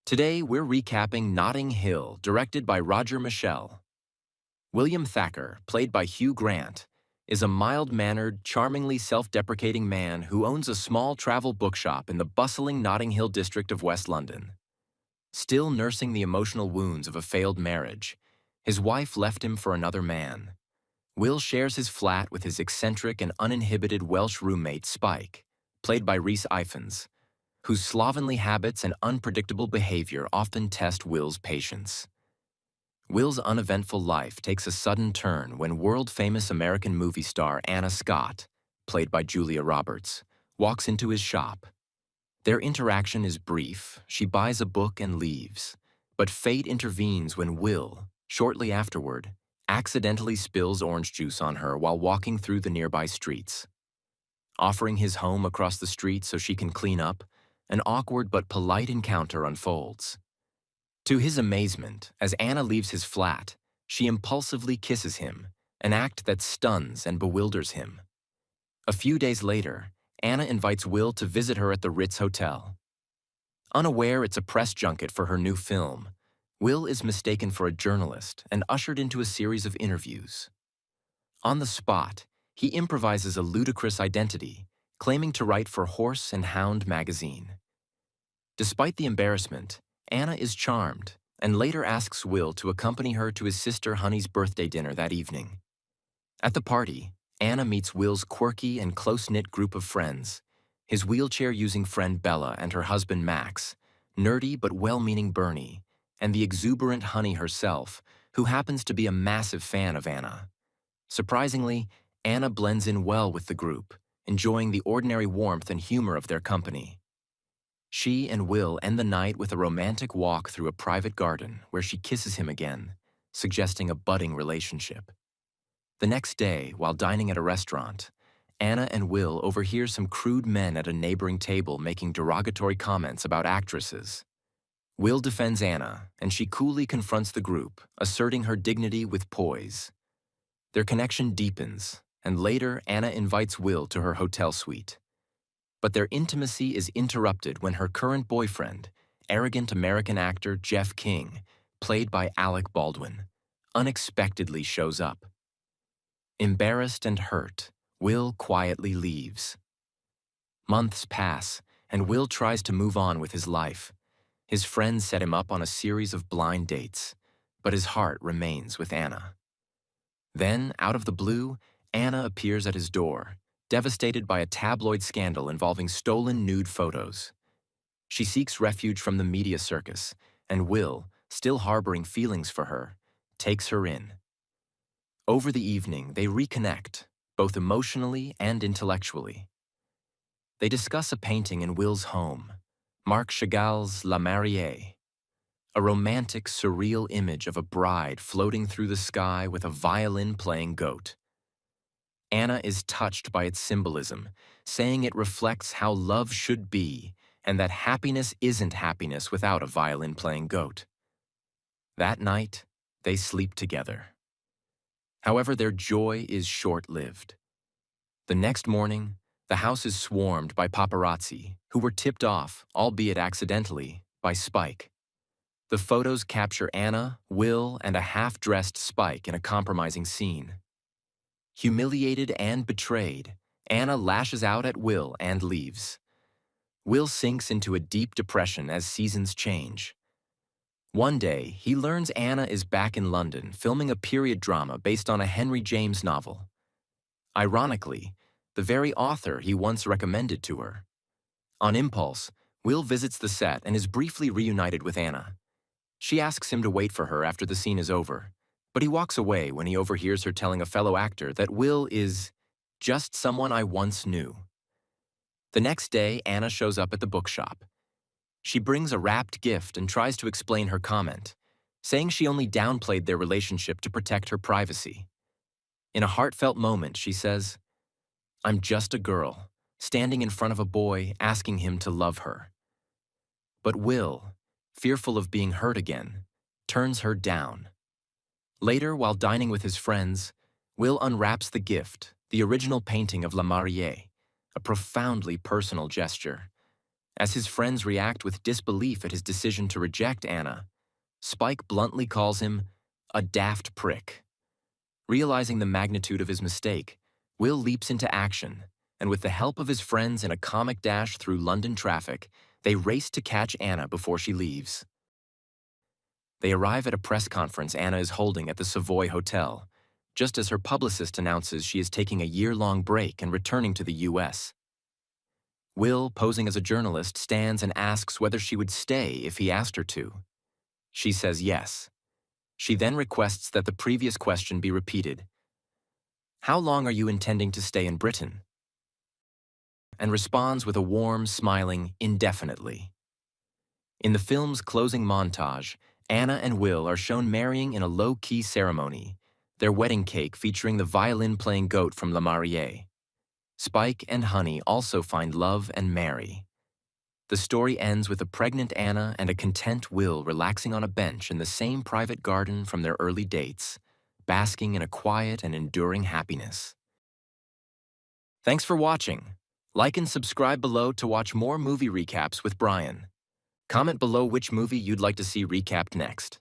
Today, we're recapping Notting Hill, directed by Roger Michell. William Thacker, played by Hugh Grant, is a mild-mannered, charmingly self-deprecating man who owns a small travel bookshop in the bustling Notting Hill district of West London. Still nursing the emotional wounds of a failed marriage, his wife left him for another man. Will shares his flat with his eccentric and uninhibited Welsh roommate Spike, played by Rhys Ifans, whose slovenly habits and unpredictable behavior often test Will's patience. Will's uneventful life takes a sudden turn when world-famous American movie star Anna Scott, played by Julia Roberts, walks into his shop. Their interaction is brief. She buys a book and leaves. But fate intervenes when Will, shortly afterward, accidentally spills orange juice on her while walking through the nearby streets. Offering his home across the street so she can clean up, an awkward but polite encounter unfolds. To his amazement, as Anna leaves his flat, she impulsively kisses him, an act that stuns and bewilders him. A few days later, Anna invites Will to visit her at the Ritz Hotel. Unaware it's a press junket for her new film, Will is mistaken for a journalist and ushered into a series of interviews. On the spot, he improvises a ludicrous identity, claiming to write for Horse and Hound magazine. Despite the embarrassment, Anna is charmed and later asks Will to accompany her to his sister Honey's birthday dinner that evening. At the party, Anna meets Will's quirky and close-knit group of friends, his wheelchair-using friend Bella and her husband Max, nerdy but well-meaning Bernie, and the exuberant Honey herself, who happens to be a massive fan of Anna. Surprisingly, Anna blends in well with the group, enjoying the ordinary warmth and humor of their company. She and Will end the night with a romantic walk through a private garden where she kisses him again, suggesting a budding relationship. The next day, while dining at a restaurant, Anna and Will overhear some crude men at a neighboring table making derogatory comments about actresses. Will defends Anna, and she coolly confronts the group, asserting her dignity with poise. Their connection deepens, and later Anna invites Will to her hotel suite. But their intimacy is interrupted when her current boyfriend, arrogant American actor Jeff King, played by Alec Baldwin, unexpectedly shows up. Embarrassed and hurt, Will quietly leaves. Months pass, and Will tries to move on with his life. His friends set him up on a series of blind dates, but his heart remains with Anna. Then, out of the blue, Anna appears at his door, devastated by a tabloid scandal involving stolen nude photos. She seeks refuge from the media circus, and Will, still harboring feelings for her, takes her in. Over the evening, they reconnect, both emotionally and intellectually. They discuss a painting in Will's home, Marc Chagall's La Mariée, a romantic, surreal image of a bride floating through the sky with a violin playing goat. Anna is touched by its symbolism, saying it reflects how love should be and that happiness isn't happiness without a violin-playing goat. That night, they sleep together. However, their joy is short-lived. The next morning, the house is swarmed by paparazzi, who were tipped off, albeit accidentally, by Spike. The photos capture Anna, Will, and a half-dressed Spike in a compromising scene. Humiliated and betrayed, Anna lashes out at Will and leaves. Will sinks into a deep depression as seasons change. One day, he learns Anna is back in London filming a period drama based on a Henry James novel. Ironically, the very author he once recommended to her. On impulse, Will visits the set and is briefly reunited with Anna. She asks him to wait for her after the scene is over, but he walks away when he overhears her telling a fellow actor that Will is just someone I once knew. The next day, Anna shows up at the bookshop. She brings a wrapped gift and tries to explain her comment, saying she only downplayed their relationship to protect her privacy. In a heartfelt moment, she says, "I'm just a girl, standing in front of a boy asking him to love her." But Will, fearful of being hurt again, turns her down. Later, while dining with his friends, Will unwraps the gift, the original painting of La Mariée, a profoundly personal gesture. As his friends react with disbelief at his decision to reject Anna, Spike bluntly calls him a daft prick. Realizing the magnitude of his mistake, Will leaps into action, and with the help of his friends in a comic dash through London traffic, they race to catch Anna before she leaves. They arrive at a press conference Anna is holding at the Savoy Hotel, just as her publicist announces she is taking a year-long break and returning to the US. Will, posing as a journalist, stands and asks whether she would stay if he asked her to. She says yes. She then requests that the previous question be repeated. "How long are you intending to stay in Britain?" And responds with a warm, smiling, indefinitely. In the film's closing montage, Anna and Will are shown marrying in a low-key ceremony, their wedding cake featuring the violin-playing goat from La Mariée. Spike and Honey also find love and marry. The story ends with a pregnant Anna and a content Will relaxing on a bench in the same private garden from their early dates, basking in a quiet and enduring happiness. Thanks for watching. Like and subscribe below to watch more movie recaps with Brian. Comment below which movie you'd like to see recapped next.